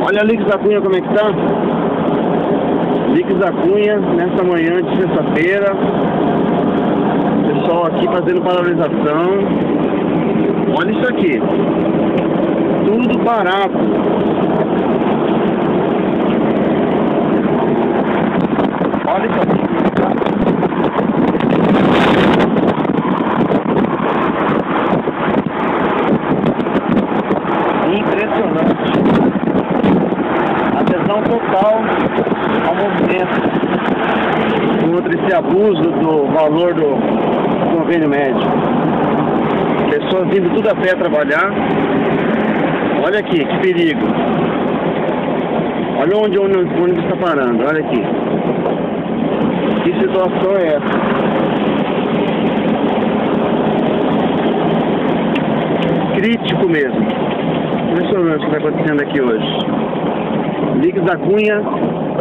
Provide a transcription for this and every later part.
Olha a Lix da Cunha como é que tá. Lix da Cunha, nessa manhã de sexta-feira. Pessoal aqui fazendo paralisação. Olha isso aqui. Tudo parado. Olha isso aqui. Impressionante. Atenção total ao movimento contra esse abuso do valor do convênio médico. Pessoas vindo tudo a pé trabalhar. Olha aqui, que perigo. Olha onde o ônibus está parando, olha aqui. Que situação é essa? Crítico mesmo. Impressionante o que está acontecendo aqui hoje. Lix da Cunha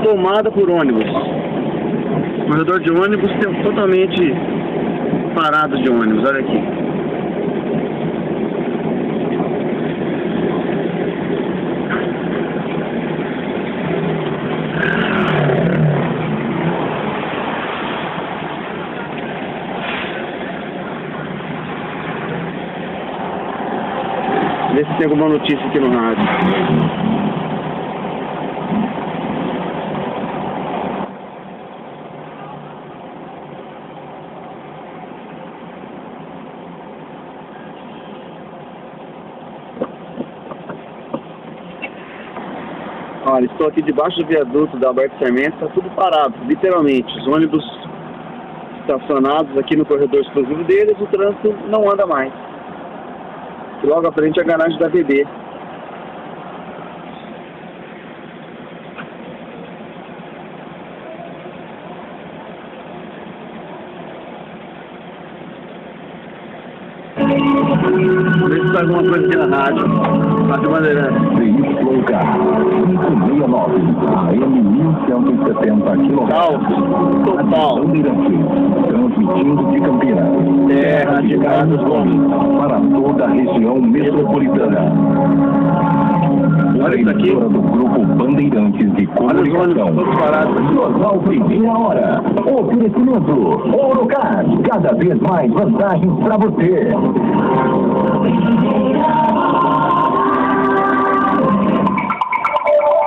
tomada por ônibus. Corredor de ônibus totalmente parado de ônibus, olha aqui. Vê se tem alguma notícia aqui no rádio. Olha, estou aqui debaixo do viaduto da Alberto Sarmento, está tudo parado, literalmente. Os ônibus estacionados aqui no corredor exclusivo deles, o trânsito não anda mais. E logo à frente é a garagem da BB. Vamos ver se está alguma coisa aqui na rádio. Rádio Bandeirantes. Veículo K 569 AM 1170 km. Total. Bandeirantes, transmitindo de Campinas. Terra de Carlos Gomes. Para toda a região metropolitana. Olha isso aqui. Do Grupo Bandeirantes de Comunicação. Olha os ônibus todos parados. Jornal Primeira Hora. Oferecimento. Ourocard. Cada vez mais vantagens para você.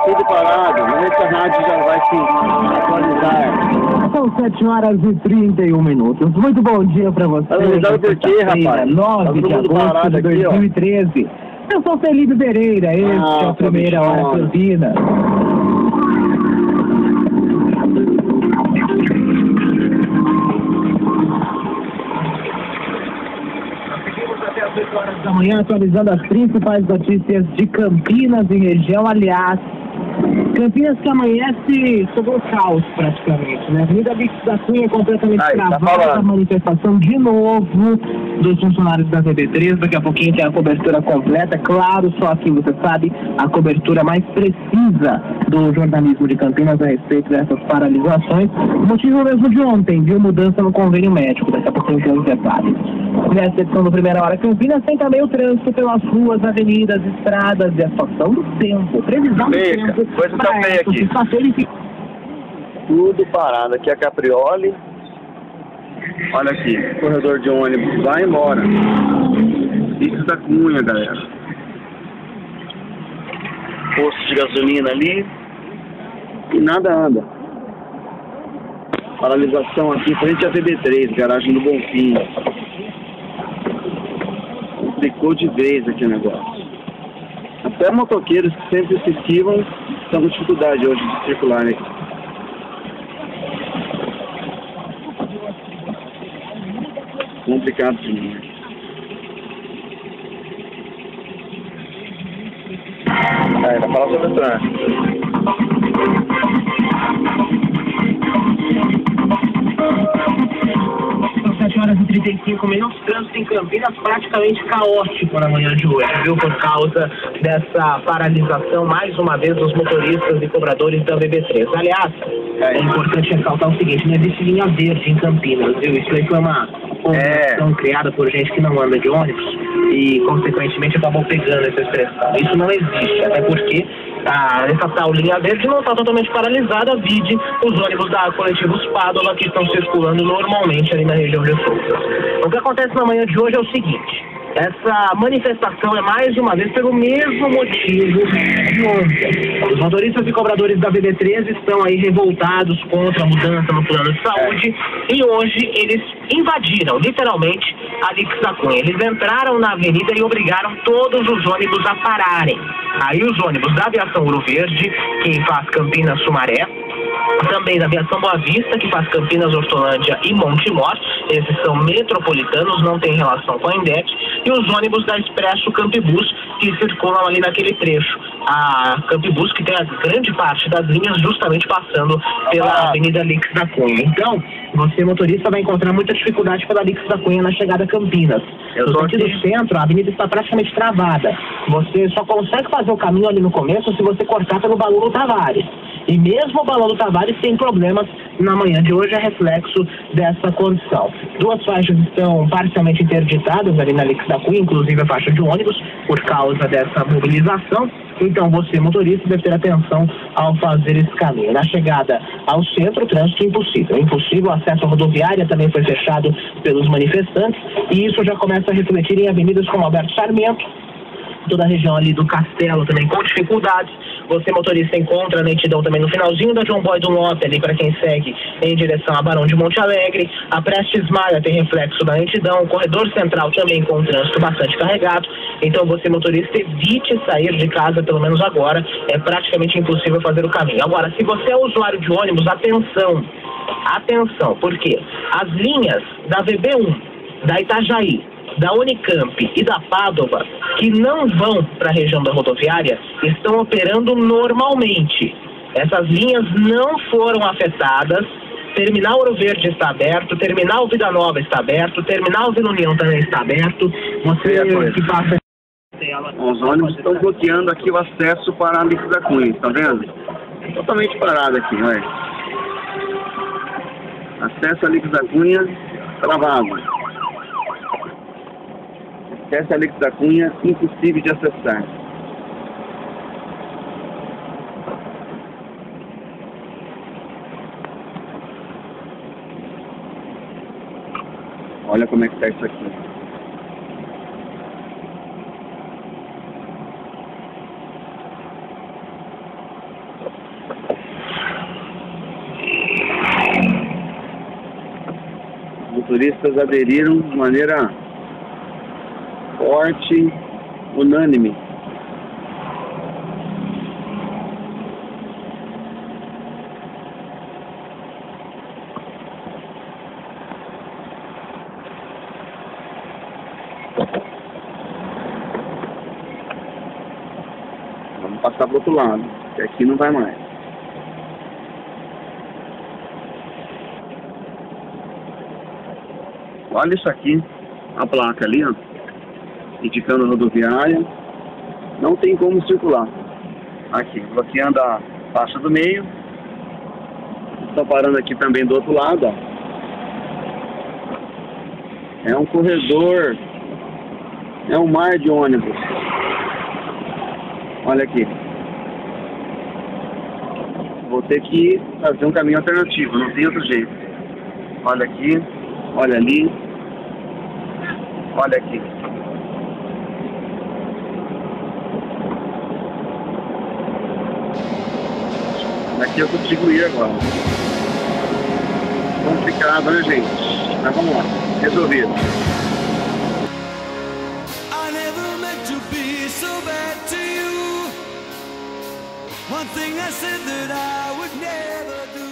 Tudo parado, mas essa rádio já vai se atualizar. São 7h31. Muito bom dia pra você. Atualizado por quê, rapaz? 9 de agosto de 2013. Eu sou Felipe Pereira, esse é a Primeira Hora Campinas. Até às 8 horas da manhã, atualizando as principais notícias de Campinas e região. Aliás, Campinas que amanhece sob o caos praticamente, né? A Avenida Lix da Cunha é completamente travada, a manifestação de novo dos funcionários da VB3. Daqui a pouquinho tem a cobertura completa, claro, só assim você sabe a cobertura mais precisa do jornalismo de Campinas a respeito dessas paralisações. O motivo mesmo de ontem, viu? Mudança no convênio médico, daqui a pouquinho tem os detalhes. Nessa edição do Primeira Hora Campinas tem também o trânsito pelas ruas, avenidas, estradas e a situação do tempo, previsão do tempo. Coisa tá feia aqui. Tudo parado. Aqui é a Caprioli. Olha aqui, corredor de ônibus vai embora. Lix da Cunha, galera. Posto de gasolina ali. E nada anda. Paralisação aqui frente à VB3, garagem do Bonfim. Complicou de vez aqui o negócio. Até motoqueiros que sempre se esquivam estão com dificuldade hoje de circular aqui. Complicado demais. Vai falar sobre o trânsito. 7h35, trânsito em Campinas praticamente caótico na manhã de hoje, viu? Por causa dessa paralisação, mais uma vez, dos motoristas e cobradores da VB3. Aliás, é importante ressaltar o seguinte, não existe linha verde em Campinas, viu? Isso aí foi uma convenção criada por gente que não anda de ônibus e, consequentemente, acabou pegando essa expressão. Isso não existe, até porque Essa tal linha verde não está totalmente paralisada, vide os ônibus da Coletivos Pádua que estão circulando normalmente ali na região de Souza. O que acontece na manhã de hoje é o seguinte: essa manifestação é mais uma vez pelo mesmo motivo de ontem. Os motoristas e cobradores da VB13 estão aí revoltados contra a mudança no plano de saúde e hoje eles invadiram, literalmente, a Lix da Cunha. Eles entraram na avenida e obrigaram todos os ônibus a pararem. Aí os ônibus da Aviação Ouro Verde, que faz Campinas Sumaré, também da Aviação Boa Vista, que faz Campinas, Hortolândia e Montemor, esses são metropolitanos, não tem relação com a Index, e os ônibus da Expresso Campibus, que circulam ali naquele trecho. A Campibus, que tem a grande parte das linhas justamente passando pela Avenida Lix da Cunha. Então, você, motorista, vai encontrar muita dificuldade pela Lix da Cunha na chegada a Campinas. No sentido centro, a avenida está praticamente travada. Você só consegue fazer o caminho ali no começo se você cortar pelo Balão do Tavares. E mesmo o Balão do Tavares tem problemas na manhã de hoje, é reflexo dessa condição. Duas faixas estão parcialmente interditadas ali na Lix da Cunha, inclusive a faixa de ônibus, por causa dessa mobilização. Então você, motorista, deve ter atenção ao fazer esse caminho. Na chegada ao centro, o trânsito é impossível. É impossível, o acesso à rodoviária também foi fechado pelos manifestantes, e isso já começa a refletir em avenidas como Alberto Sarmento, toda a região ali do Castelo também com dificuldades. Você, motorista, encontra a lentidão também no finalzinho da João Boy do Norte, ali para quem segue em direção a Barão de Monte Alegre. A Prestes Maia tem reflexo da lentidão. O corredor central também com o trânsito bastante carregado. Então você, motorista, evite sair de casa, pelo menos agora. É praticamente impossível fazer o caminho. Agora, se você é usuário de ônibus, atenção. Atenção, porque as linhas da VB1, da Itajaí, da Unicamp e da Pádua, que não vão para a região da rodoviária, estão operando normalmente. Essas linhas não foram afetadas. Terminal Ouro Verde está aberto, Terminal Vida Nova está aberto, Terminal Vila União também está aberto. Você que passa... Os ônibus estão bloqueando aqui o acesso para a Lix da Cunha, tá vendo? Totalmente parado aqui, olha. Acesso à Lix da Cunha, travado. Acesso à Lix da Cunha, impossível de acessar. Olha como é que está isso aqui. Os motoristas aderiram de maneira forte, unânime. Vamos passar para o outro lado, que aqui não vai mais. Olha isso aqui, a placa ali, ó, indicando a rodoviária. Não tem como circular. Aqui, bloqueando a faixa do meio. Estou parando aqui também do outro lado, ó. É um corredor, é um mar de ônibus. Olha aqui. Vou ter que fazer um caminho alternativo, não tem outro jeito. Olha aqui, olha ali, olha aqui. Aqui eu consigo ir agora. Complicado, né, gente? Mas vamos lá. Resolvido. I never meant to be so bad to you. One thing I said that I would never do.